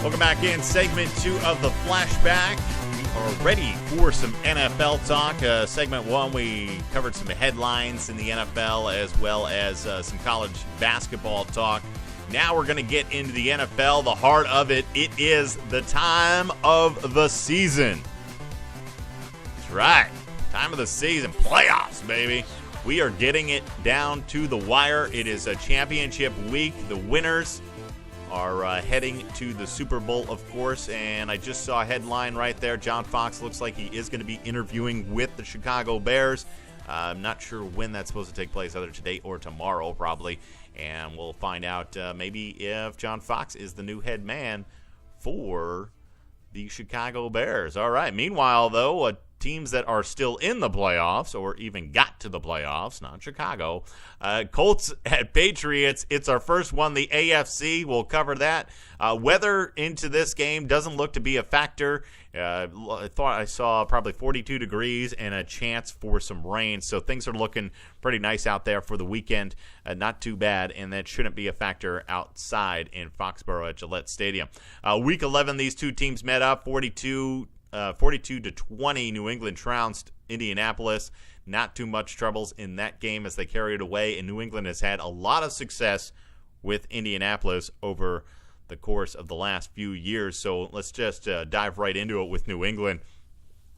Welcome back in segment 2 of the Flashback. We are ready for some NFL talk. Segment 1, we covered some headlines in the NFL as well as some college basketball talk. Now we're going to get into the NFL, the heart of it. It is the time of the season. That's right. Time of the season. Playoffs, baby. We are getting it down to the wire. It is a championship week. The winners are heading to the Super Bowl, of course, and I just saw a headline right there. John Fox looks like he is going to be interviewing with the Chicago Bears. I'm not sure when that's supposed to take place, either today or tomorrow, probably, and we'll find out maybe if John Fox is the new head man for the Chicago Bears. All right. Meanwhile, though, teams that are still in the playoffs or even got to the playoffs, not Chicago, Colts at Patriots. It's our first one, the AFC. We'll cover that. Weather into this game doesn't look to be a factor. I thought I saw probably 42 degrees and a chance for some rain, so things are looking pretty nice out there for the weekend. Not too bad, and that shouldn't be a factor outside in Foxborough at Gillette Stadium. Week 11, these two teams met up, 42 to 20. New England trounced Indianapolis. Not too much troubles in that game as they carried it away, and New England has had a lot of success with Indianapolis over the course of the last few years. So let's just dive right into it with New England.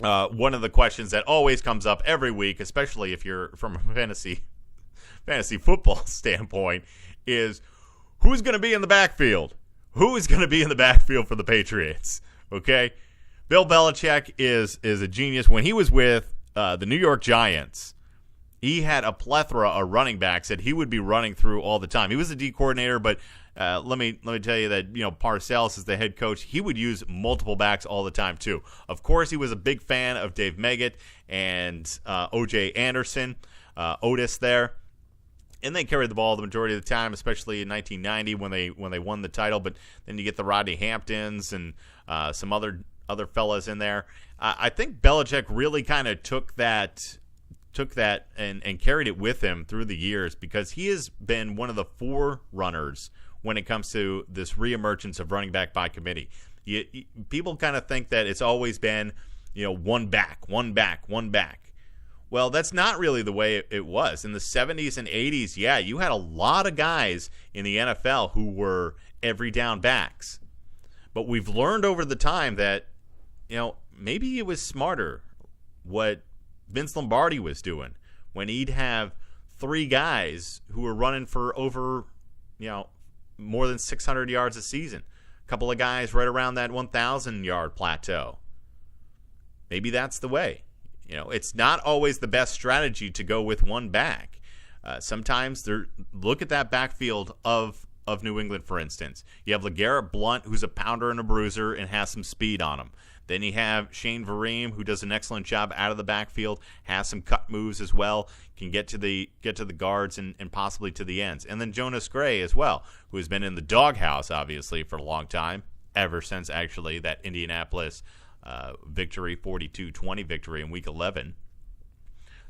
One of the questions that always comes up every week, especially if you're from a fantasy football standpoint, is who's going to be in the backfield? Who is going to be in the backfield for the Patriots? Okay? Bill Belichick is a genius. When he was with the New York Giants, he had a plethora of running backs that he would be running through all the time. He was a D coordinator, but let me tell you that Parcells is the head coach. He would use multiple backs all the time too. Of course, he was a big fan of Dave Meggett and O.J. Anderson, Otis there. And they carried the ball the majority of the time, especially in 1990 when they won the title. But then you get the Rodney Hamptons and some other fellas in there. I think Belichick really kind of took that and carried it with him through the years, because he has been one of the forerunners when it comes to this reemergence of running back by committee. People kind of think that it's always been, one back. Well, that's not really the way it was. In the 70s and 80s, yeah, you had a lot of guys in the NFL who were every down backs. But we've learned over the time that, maybe it was smarter what Vince Lombardi was doing when he'd have three guys who were running for over, more than 600 yards a season. A couple of guys right around that 1,000-yard plateau. Maybe that's the way. It's not always the best strategy to go with one back. Sometimes look at that backfield of New England, for instance. You have LeGarrette Blount, who's a pounder and a bruiser and has some speed on him. Then you have Shane Vereen, who does an excellent job out of the backfield, has some cut moves as well, can get to the guards and possibly to the ends. And then Jonas Gray as well, who has been in the doghouse, obviously, for a long time, ever since, actually, that Indianapolis victory, 42-20 victory in Week 11.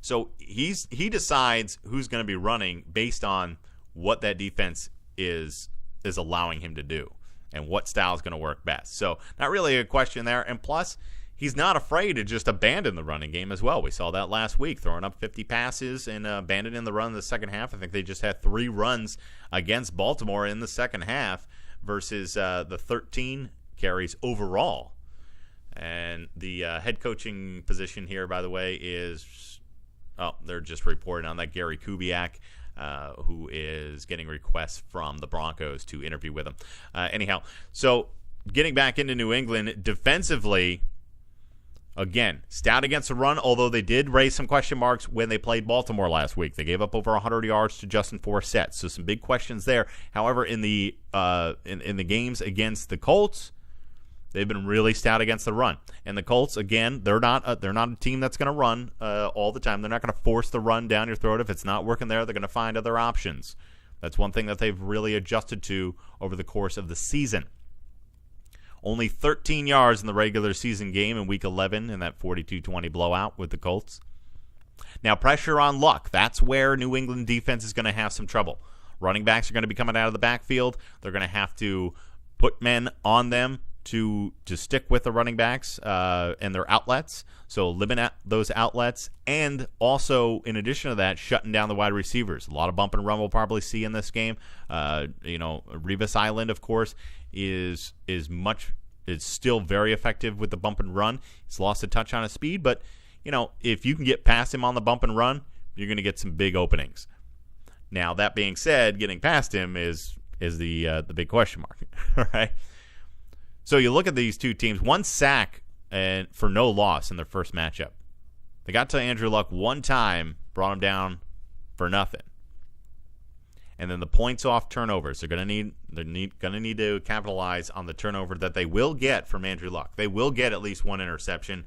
So he decides who's going to be running based on what that defense is allowing him to do and what style is going to work best. So not really a question there. And plus, he's not afraid to just abandon the running game as well. We saw that last week, throwing up 50 passes and abandoning the run in the second half. I think they just had 3 runs against Baltimore in the second half versus the 13 carries overall. And the head coaching position here, by the way, is, they're just reporting on that, Gary Kubiak, who is getting requests from the Broncos to interview with him. Anyhow, so getting back into New England, defensively, again, stout against the run, although they did raise some question marks when they played Baltimore last week. They gave up over 100 yards to Justin Forsett, so some big questions there. However, in the games against the Colts, they've been really stout against the run. And the Colts, again, they're not a team that's going to run all the time. They're not going to force the run down your throat. If it's not working there, they're going to find other options. That's one thing that they've really adjusted to over the course of the season. Only 13 yards in the regular season game in Week 11 in that 42-20 blowout with the Colts. Now, pressure on Luck. That's where New England defense is going to have some trouble. Running backs are going to be coming out of the backfield. They're going to have to put men on them to stick with the running backs and their outlets, so limit those outlets, and also, in addition to that, shutting down the wide receivers. A lot of bump and run we'll probably see in this game. Revis Island, of course, is still very effective with the bump and run. He's lost a touch on his speed, but if you can get past him on the bump and run, you're going to get some big openings. Now, that being said, getting past him is the big question mark. All right. So you look at these two teams, one sack and for no loss in their first matchup. They got to Andrew Luck one time, brought him down for nothing. And then the points off turnovers. They're going to need to capitalize on the turnover that they will get from Andrew Luck. They will get at least one interception.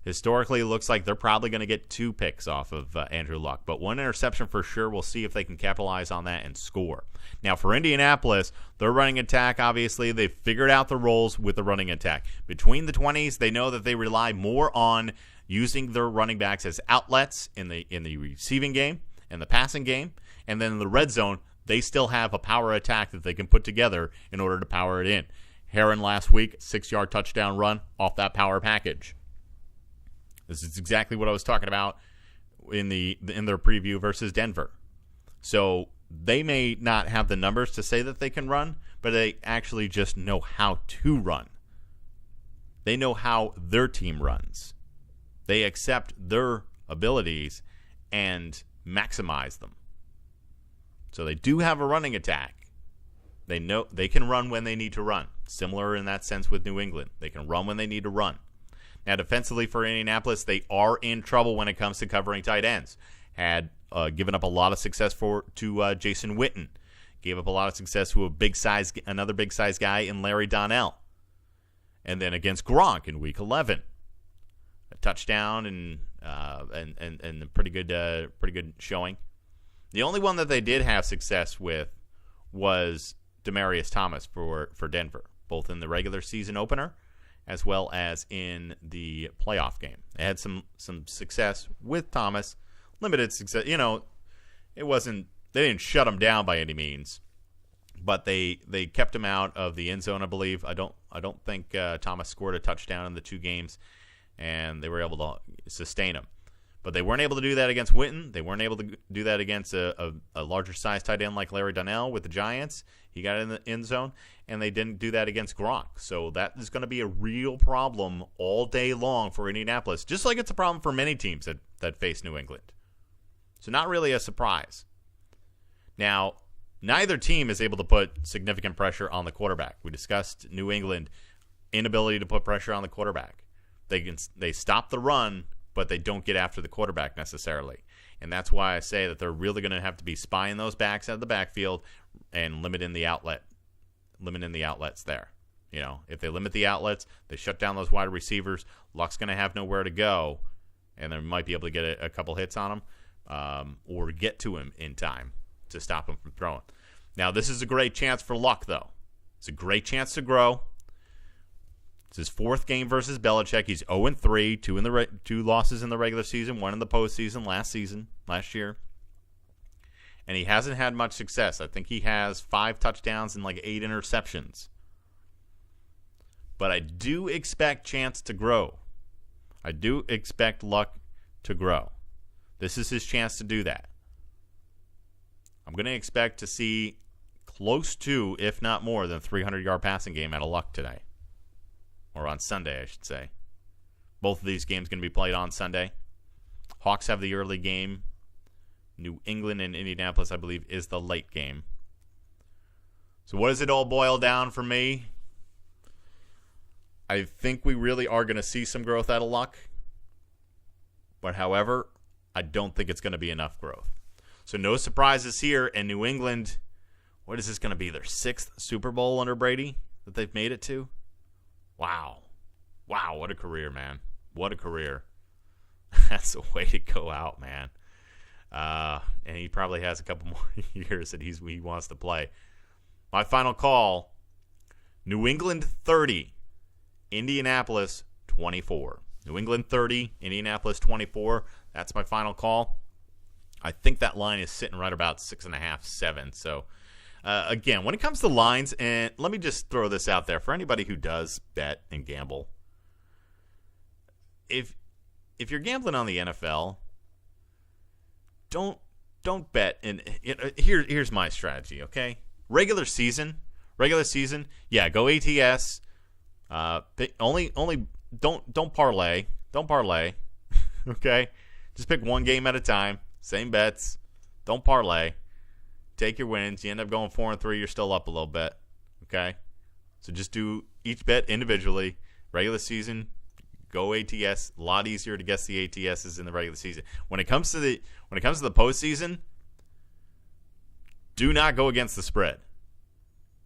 Historically, it looks like they're probably going to get 2 picks off of Andrew Luck, but 1 interception for sure. We'll see if they can capitalize on that and score. Now, for Indianapolis, their running attack, obviously, they've figured out the roles with the running attack. Between the 20s, they know that they rely more on using their running backs as outlets in the receiving game and the passing game, and then in the red zone, they still have a power attack that they can put together in order to power it in. Heron last week, 6-yard touchdown run off that power package. This is exactly what I was talking about in their preview versus Denver. So they may not have the numbers to say that they can run, but they actually just know how to run. They know how their team runs. They accept their abilities and maximize them. So they do have a running attack. They know they can run when they need to run. Similar in that sense with New England. They can run when they need to run. Now, defensively for Indianapolis, they are in trouble when it comes to covering tight ends. Had given up a lot of success to Jason Witten. Gave up a lot of success to another big size guy in Larry Donnell. And then against Gronk in Week 11, a touchdown and a pretty good showing. The only one that they did have success with was Demaryius Thomas for Denver, both in the regular season opener as well as in the playoff game. They had some success with Thomas, limited success. It wasn't, they didn't shut him down by any means, but they kept him out of the end zone, I believe. I don't think Thomas scored a touchdown in the 2 games, and they were able to sustain him. But they weren't able to do that against Witten. They weren't able to do that against a larger size tight end like Larry Donnell with the Giants. He got in the end zone, and they didn't do that against Gronk. So that is going to be a real problem all day long for Indianapolis, just like it's a problem for many teams that face New England. So not really a surprise. Now, neither team is able to put significant pressure on the quarterback. We discussed New England inability to put pressure on the quarterback. They stop the run, but they don't get after the quarterback necessarily. And that's why I say that they're really going to have to be spying those backs out of the backfield and limiting the outlets there. If they limit the outlets, they shut down those wide receivers, Luck's going to have nowhere to go, and they might be able to get a couple hits on him or get to him in time to stop him from throwing. Now, this is a great chance for Luck, though. It's a great chance to grow. It's his 4th game versus Belichick. He's 0-3, 2 losses in the regular season, 1 in the postseason last year. And he hasn't had much success. I think he has 5 touchdowns and 8 interceptions. But I do expect Chance to grow. I do expect Luck to grow. This is his chance to do that. I'm going to expect to see close to, if not more than, 300-yard passing game out of Luck today. Or on Sunday, I should say. Both of these games going to be played on Sunday. Hawks have the early game. New England and Indianapolis, I believe, is the late game. So what does it all boil down for me? I think we really are going to see some growth out of Luck. But however, I don't think it's going to be enough growth. So no surprises here. And New England, what is this going to be? Their 6th Super Bowl under Brady that they've made it to? Wow, what a career, man. What a career. That's a way to go out, man. And he probably has a couple more years that he wants to play. My final call, New England 30, Indianapolis 24. New England 30, Indianapolis 24. That's my final call. I think that line is sitting right about 6.5, 7. So Again, when it comes to lines, and let me just throw this out there for anybody who does bet and gamble. If you're gambling on the NFL, don't bet. And here's my strategy. Okay, regular season, yeah, go ATS. Only don't parlay. Don't parlay. Okay, just pick one game at a time. Same bets. Don't parlay. Take your wins. You end up going 4-3. You're still up a little bit. Okay, so just do each bet individually. Regular season, go ATS. A lot easier to guess the ATSs in the regular season. When it comes to the postseason, do not go against the spread.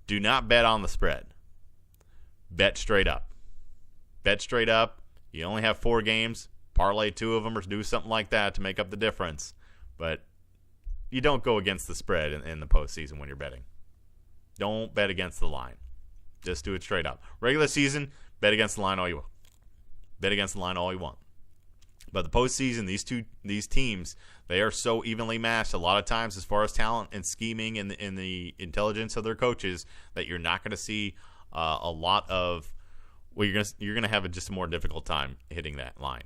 Do not bet on the spread. Bet straight up. Bet straight up. You only have 4 games. Parlay 2 of them or do something like that to make up the difference. But you don't go against the spread in the postseason when you're betting. Don't bet against the line. Just do it straight up. Regular season, bet against the line all you want. Bet against the line all you want. But the postseason, these teams, they are so evenly matched a lot of times as far as talent and scheming and the intelligence of their coaches that you're not going to see a lot of. Well, you're gonna have just a more difficult time hitting that line.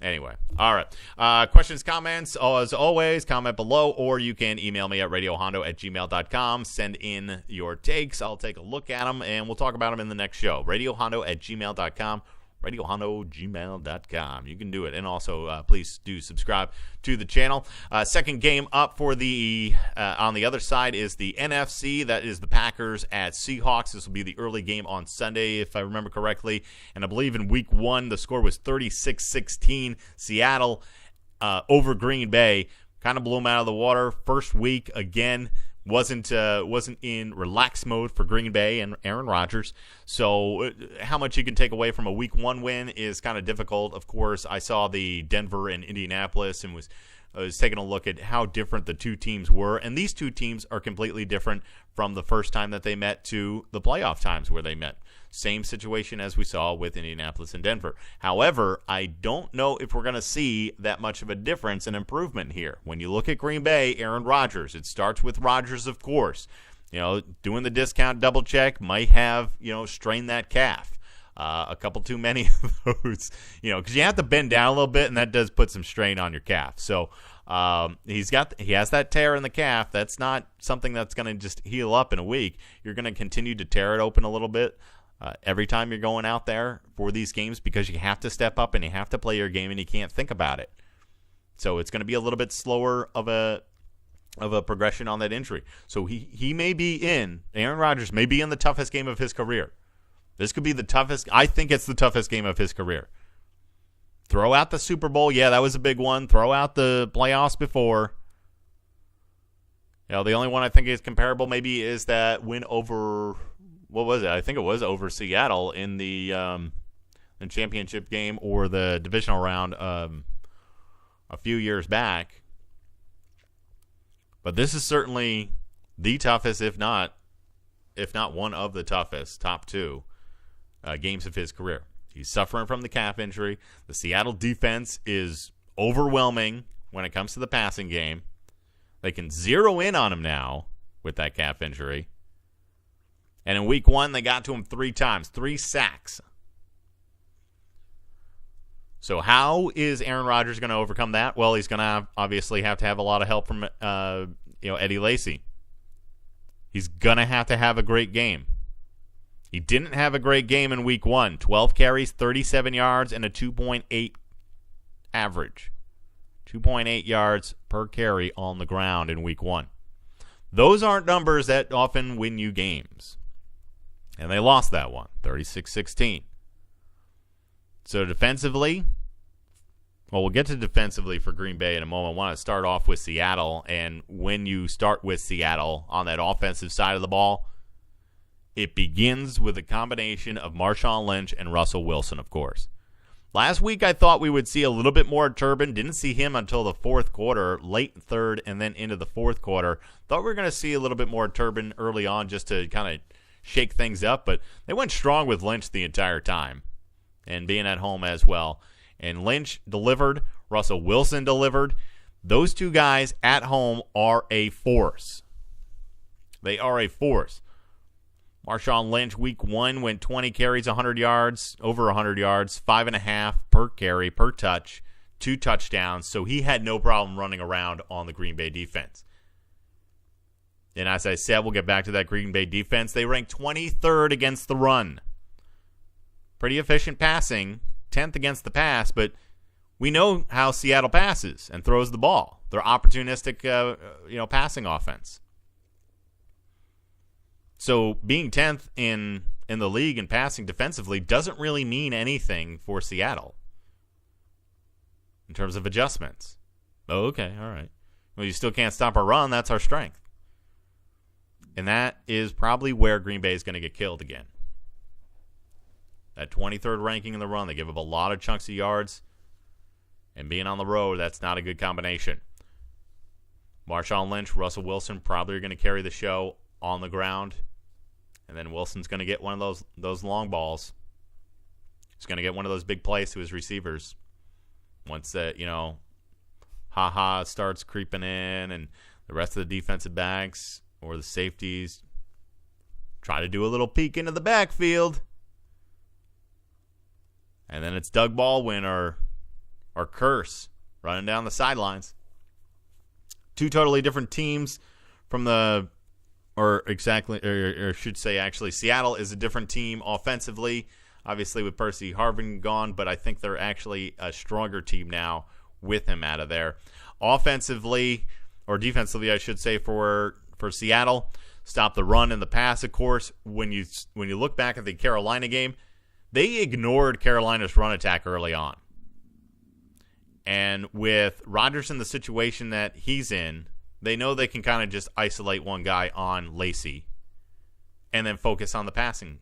Anyway, all right. Questions, comments, as always, comment below, or you can email me at radiohondo@gmail.com. Send in your takes. I'll take a look at them, and we'll talk about them in the next show. radiohondo@gmail.com. radiohondo@gmail.com. You can do it. And also, please do subscribe to the channel. Second game up for the on the other side is the NFC. That is the Packers at Seahawks. This will be the early game on Sunday, if I remember correctly. And I believe in week 1, the score was 36-16. Seattle over Green Bay. Kind of blew them out of the water. First week, again, wasn't in relaxed mode for Green Bay and Aaron Rodgers. So how much you can take away from a week 1 win is kind of difficult. Of course, I saw the Denver and Indianapolis and was taking a look at how different the two teams were. And these two teams are completely different from the first time that they met to the playoff times where they met. Same situation as we saw with Indianapolis and Denver. However, I don't know if we're going to see that much of a difference and improvement here. When you look at Green Bay, Aaron Rodgers, it starts with Rodgers, of course. Doing the discount double check might have, strained that calf. A couple too many of those, because you have to bend down a little bit, and that does put some strain on your calf. So he has that tear in the calf. That's not something that's going to just heal up in a week. You're going to continue to tear it open a little bit every time you're going out there for these games, because you have to step up and you have to play your game and you can't think about it. So it's going to be a little bit slower of a progression on that injury. So he may be Aaron Rodgers may be in the toughest game of his career. This could be the toughest. I think it's the toughest game of his career. Throw out the Super Bowl. Yeah, that was a big one. Throw out the playoffs before. The only one I think is comparable maybe is that win over, what was it? I think it was over Seattle in the championship game or the divisional round a few years back. But this is certainly the toughest, if not one of the toughest, top 2 games of his career. He's suffering from the calf injury. The Seattle defense is overwhelming when it comes to the passing game. They can zero in on him now with that calf injury. And in week 1, they got to him 3 times, 3 sacks. So how is Aaron Rodgers going to overcome that? Well, he's going to obviously have to have a lot of help from Eddie Lacy. He's going to have a great game. He didn't have a great game in week 1. 12 carries, 37 yards, and a 2.8 average. 2.8 yards per carry on the ground in week 1. Those aren't numbers that often win you games. And they lost that one, 36-16. So defensively, well, we'll get to defensively for Green Bay in a moment. I want to start off with Seattle. And when you start with Seattle on that offensive side of the ball, it begins with a combination of Marshawn Lynch and Russell Wilson, of course. Last week, I thought we would see a little bit more Turbin. Didn't see him until the 4th quarter, late 3rd, and then into the 4th quarter. Thought we were going to see a little bit more Turbin early on just to kind of shake things up. But they went strong with Lynch the entire time and being at home as well. And Lynch delivered. Russell Wilson delivered. Those two guys at home are a force. They are a force. Marshawn Lynch, week 1, went 20 carries, 100 yards, over 100 yards, 5.5 per carry, per touch, 2 touchdowns. So he had no problem running around on the Green Bay defense. And as I said, we'll get back to that Green Bay defense. They ranked 23rd against the run. Pretty efficient passing, 10th against the pass, but we know how Seattle passes and throws the ball. They're opportunistic, passing offense. So being 10th in the league and passing defensively doesn't really mean anything for Seattle in terms of adjustments. Oh, okay, all right. Well, you still can't stop our run. That's our strength. And that is probably where Green Bay is going to get killed again. That 23rd ranking in the run, they give up a lot of chunks of yards. And being on the road, that's not a good combination. Marshawn Lynch, Russell Wilson probably are going to carry the show on the ground. And then Wilson's going to get one of those long balls. He's going to get one of those big plays to his receivers. Once that, starts creeping in and the rest of the defensive backs or the safeties try to do a little peek into the backfield. And then it's Doug Baldwin or Curse running down the sidelines. Two totally different teams from the, or should say actually, Seattle is a different team offensively, obviously with Percy Harvin gone, but I think they're actually a stronger team now with him out of there. Offensively, or defensively, I should say, for Seattle, stop the run and the pass, of course. When you look back at the Carolina game, they ignored Carolina's run attack early on. And with Rodgers in the situation that he's in, they know they can kind of just isolate one guy on Lacey and then focus on the passing.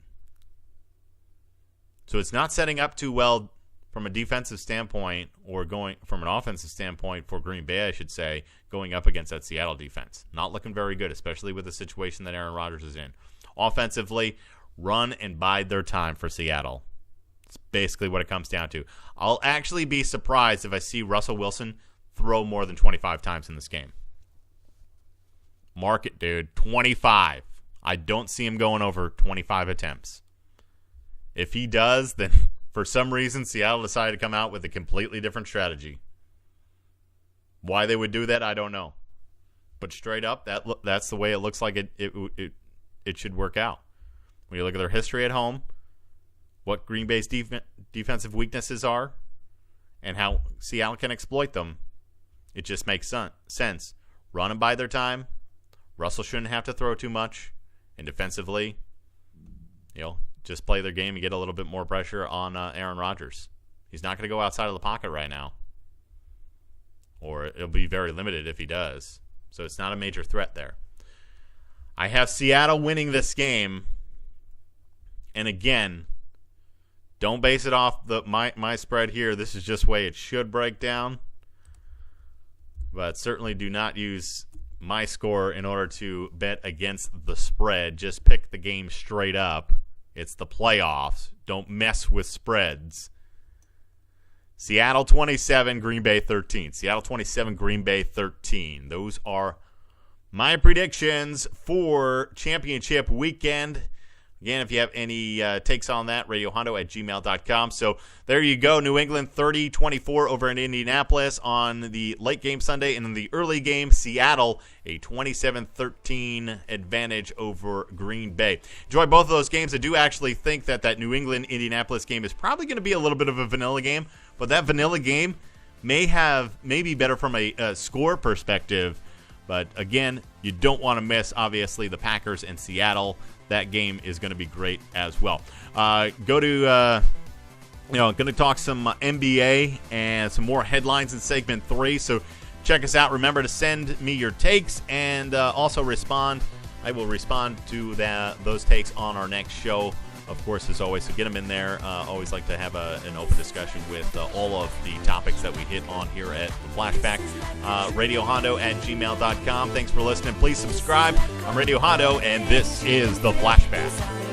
So it's not setting up too well from a defensive standpoint, or going from an offensive standpoint for Green Bay, I should say, going up against that Seattle defense. Not looking very good, especially with the situation that Aaron Rodgers is in. Offensively, run and bide their time for Seattle. It's basically what it comes down to. I'll actually be surprised if I see Russell Wilson throw more than 25 times in this game. Mark it, dude. 25. I don't see him going over 25 attempts. If he does, then for some reason Seattle decided to come out with a completely different strategy. Why they would do that, I don't know. But straight up, that's the way it looks like it should work out. When you look at their history at home, what Green Bay's defensive weaknesses are, and how Seattle can exploit them, it just makes sense. Run and bide their time. Russell shouldn't have to throw too much. And defensively, just play their game and get a little bit more pressure on Aaron Rodgers. He's not going to go outside of the pocket right now. Or it'll be very limited if he does. So it's not a major threat there. I have Seattle winning this game. And again, don't base it off my spread here. This is just the way it should break down. But certainly do not use my score in order to bet against the spread. Just pick the game straight up. It's the playoffs. Don't mess with spreads. Seattle 27, Green Bay 13. Seattle 27, Green Bay 13. Those are my predictions for championship weekend. Again, if you have any takes on that, radiohondo@gmail.com. So there you go. New England 30-24 over in Indianapolis on the late game Sunday. And in the early game, Seattle, a 27-13 advantage over Green Bay. Enjoy both of those games. I do actually think that New England-Indianapolis game is probably going to be a little bit of a vanilla game. But that vanilla game may be better from a score perspective. But again, you don't want to miss, obviously, the Packers and Seattle. That game is going to be great as well. Going to talk some NBA and some more headlines in segment 3. So check us out. Remember to send me your takes and also respond. I will respond to those takes on our next show, of course, as always. So get them in there. Always like to have an open discussion with all of the topics that we hit on here at the Flashback. RadioHondo@gmail.com. Thanks for listening. Please subscribe. I'm Radio Hondo, and this is the Flashback.